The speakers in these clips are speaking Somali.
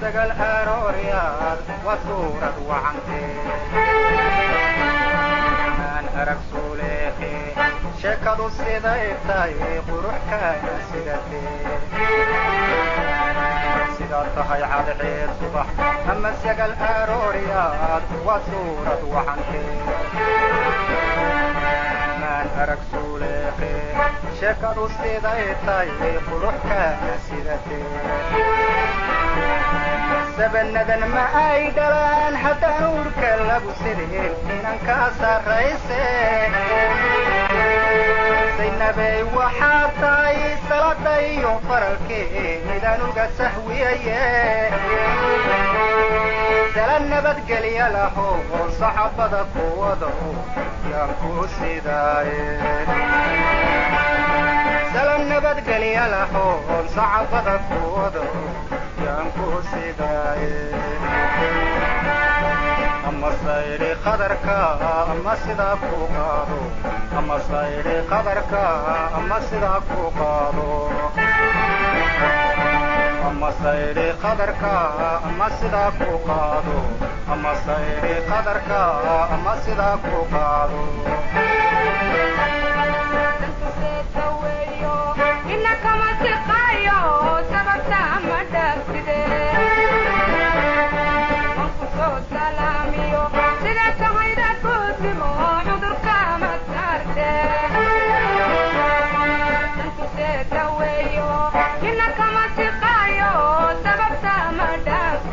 سقل أروريات وصورة وعنتي من أرك سوليخي شكد السيدايتاي قروحك سيدتي سيداتها عاد عيد صبح أما سقل أروريات وصورة وعنتي من أرك سوليخي شكد السيدايتاي قروحك سيدتي سبنذن ما أيدلان حتى نورك لابو سيدين إنكاسر رئيسي سينبي وحاطاي سلطي وفرلكي إذا نلقى سهوية سلن بدقلي له صحبتك وضعه ينكو سيداي سلن بدقلي له صحبتك وضعه ينكو سيداي أما صيري قدرك أما صداك وقادو أما صيري قدرك أما صداك وقادو أما صيري قدرك أما صداك وقادو أما صيري قدرك أما صداك وقادو إنك ما تقايو سببت أمدك سلاميو سيدا سعيدة كوسمو عذرك ما تارته انتو سيتويو إنك ما تقايو سببت أمدك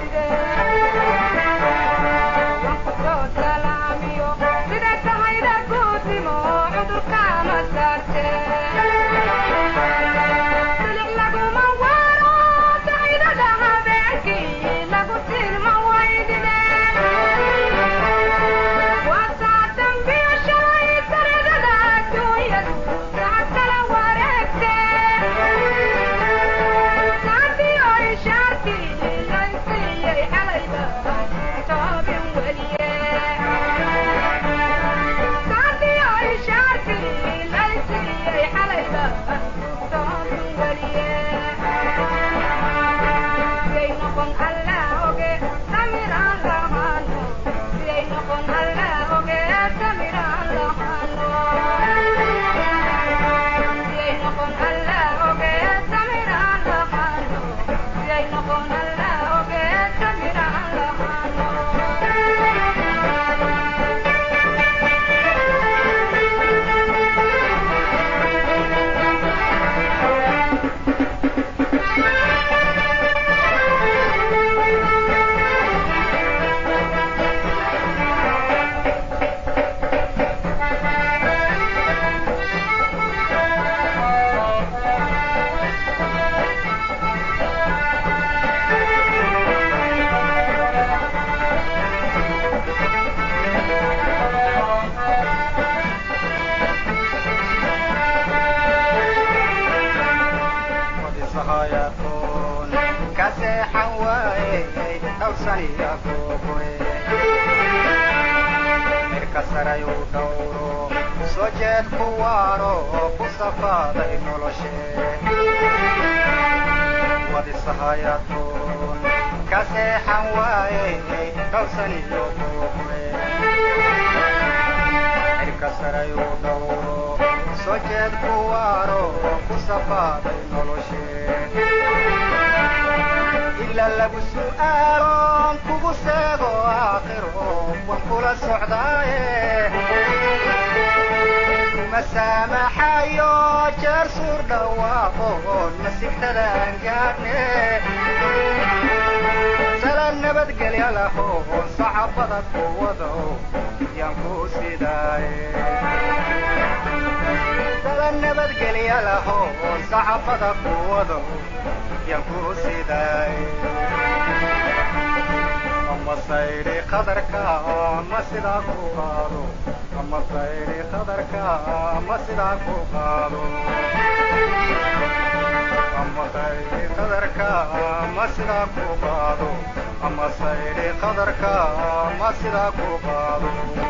وانكو سلاميو سيدا سعيدة كوسمو عذرك ما تارته أما صيري قدرك ما سلاك وقالوا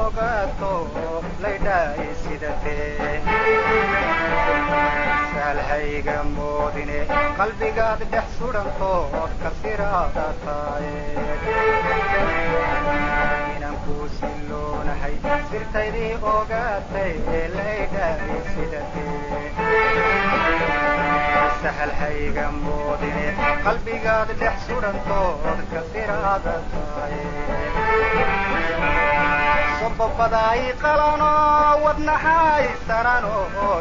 ogaato laydhaay sidatee saalhayga moodine qalbigaad dhex sudhantood ka siraada taaye inaan kuu siloonahay sirtaydii ogaatay laydhaay sidatee sahalhayga moodine qalbigaad dhex sudhantood ka siraada taaye sobbabadaay qalano wadnahay sarano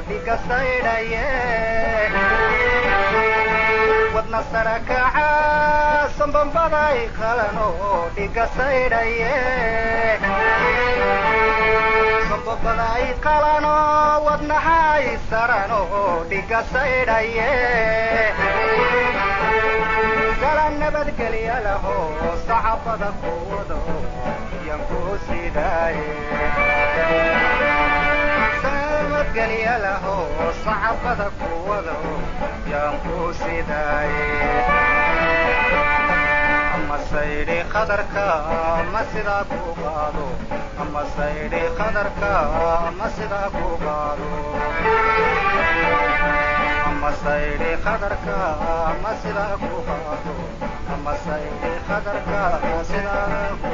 dhiga saydhaye wadna sarakaca sombabadaay qalano dhiga saydhaye sombabadaay qalano wadnahay sarano dhiga saydhaye sala nabadgelya laho saxabada kuwado yan ku sidaaye nabadgelya laho saxabada kuwado yan ku sidaaye ama saydhi qadarka ama sidaa ku qaado ama saydhi qadarka ama sidaa ku qaado ama saydhi qadarka ama sidaa ku qaado ama saydhi qadarka sidaa ku